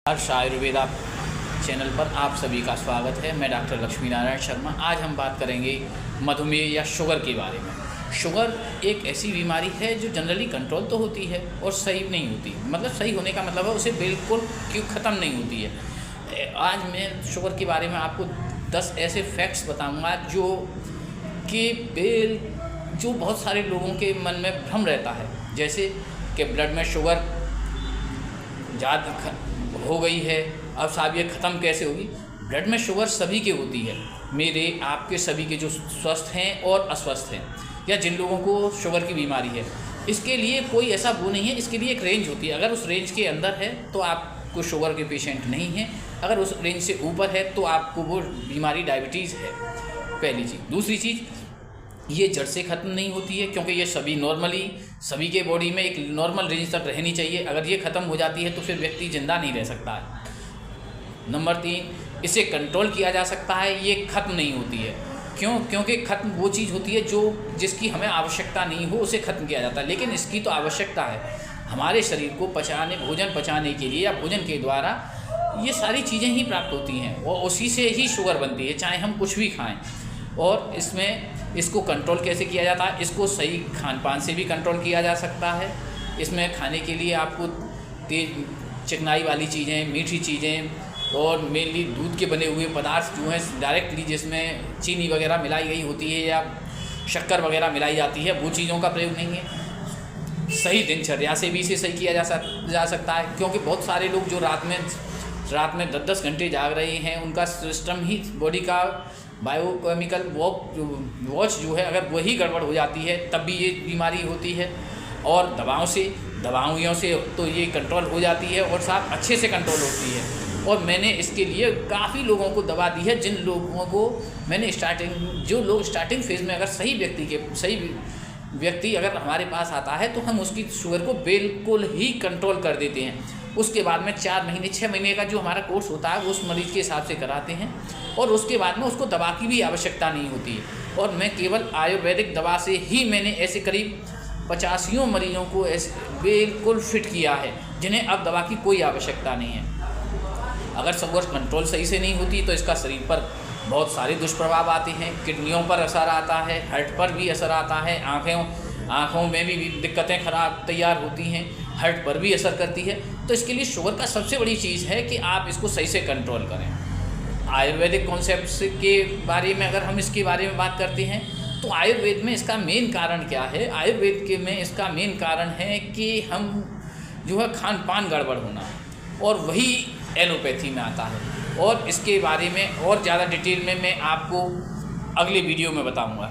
हर्ष Ayurveda channel पर आप सभी का स्वागत है। मैं डॉक्टर लक्ष्मी नारायण शर्मा। आज हम बात करेंगे मधुमेह या शुगर के बारे में। शुगर एक ऐसी बीमारी है जो जनरली कंट्रोल तो होती है और सही नहीं होती। मतलब सही होने का मतलब है उसे बिल्कुल क्यों ख़त्म नहीं होती है। आज मैं शुगर के बारे में आपको 10 ऐसे फैक्ट्स बताऊँगा जो बहुत सारे लोगों के मन में भ्रम रहता है। जैसे कि ब्लड में शुगर ज़्यादा हो गई है, अब साहब ये ख़त्म कैसे होगी। ब्लड में शुगर सभी के होती है, मेरे आपके सभी के, जो स्वस्थ हैं और अस्वस्थ हैं, या जिन लोगों को शुगर की बीमारी है। इसके लिए कोई ऐसा वो नहीं है, इसके लिए एक रेंज होती है। अगर उस रेंज के अंदर है तो आपको शुगर के पेशेंट नहीं हैं, अगर उस रेंज से ऊपर है तो आपको वो बीमारी डायबिटीज़ है, पहली चीज़। दूसरी चीज़, ये जड़ से ख़त्म नहीं होती है, क्योंकि ये सभी के बॉडी में एक नॉर्मल रेंज तक रहनी चाहिए। अगर ये ख़त्म हो जाती है तो फिर व्यक्ति ज़िंदा नहीं रह सकता है। नंबर 3, इसे कंट्रोल किया जा सकता है, ये ख़त्म नहीं होती है। क्योंकि ख़त्म वो चीज़ होती है जिसकी हमें आवश्यकता नहीं हो, उसे ख़त्म किया जाता है। लेकिन इसकी तो आवश्यकता है हमारे शरीर को भोजन पचाने के लिए, या भोजन के द्वारा ये सारी चीज़ें ही प्राप्त होती हैं और उसी से ही शुगर बनती है, चाहे हम कुछ भी खाएँ। और इसको कंट्रोल कैसे किया जाता है? इसको सही खान पान से भी कंट्रोल किया जा सकता है। इसमें खाने के लिए आपको तेज चिकनाई वाली चीज़ें, मीठी चीज़ें और मेनली दूध के बने हुए पदार्थ जो हैं डायरेक्टली, जिसमें चीनी वगैरह मिलाई गई होती है या शक्कर वगैरह मिलाई जाती है, वो चीज़ों का प्रयोग नहीं है। सही दिनचर्या से भी इसे सही किया जा सकता है, क्योंकि बहुत सारे लोग जो रात में 10-10 घंटे जाग रहे हैं, उनका सिस्टम ही, बॉडी का बायोकेमिकल वॉच जो है, अगर वही गड़बड़ हो जाती है तब भी ये बीमारी होती है। और दवाइयों से तो ये कंट्रोल हो जाती है और साथ अच्छे से कंट्रोल होती है। और मैंने इसके लिए काफ़ी लोगों को दवा दी है, जिन लोगों को मैंने जो लोग स्टार्टिंग फेज़ में, अगर सही व्यक्ति अगर हमारे पास आता है तो हम उसकी शुगर को बिल्कुल ही कंट्रोल कर देते हैं। उसके बाद में 4 महीने 6 महीने का जो हमारा कोर्स होता है वो उस मरीज़ के हिसाब से कराते हैं, और उसके बाद में उसको दवा की भी आवश्यकता नहीं होती है। और मैं केवल आयुर्वेदिक दवा से ही मैंने ऐसे करीब 85 मरीजों को ऐसे बिल्कुल फिट किया है, जिन्हें अब दवा की कोई आवश्यकता नहीं है। अगर शुगर कंट्रोल सही से नहीं होती तो इसका शरीर पर बहुत सारे दुष्प्रभाव आते हैं। किडनियों पर असर आता है, हार्ट पर भी असर आता है, आँखों में भी दिक्कतें खराब तैयार होती हैं, हार्ट पर भी असर करती है। तो इसके लिए शुगर का सबसे बड़ी चीज़ है कि आप इसको सही से कंट्रोल करें। आयुर्वेदिक कॉन्सेप्ट्स के बारे में अगर हम इसके बारे में बात करते हैं तो आयुर्वेद में इसका मेन कारण क्या है? में इसका मेन कारण है कि हम जो है खान पान गड़बड़ होना, और वही एलोपैथी में आता है। और इसके बारे में और ज़्यादा डिटेल में मैं आपको अगले वीडियो में बताऊंगा।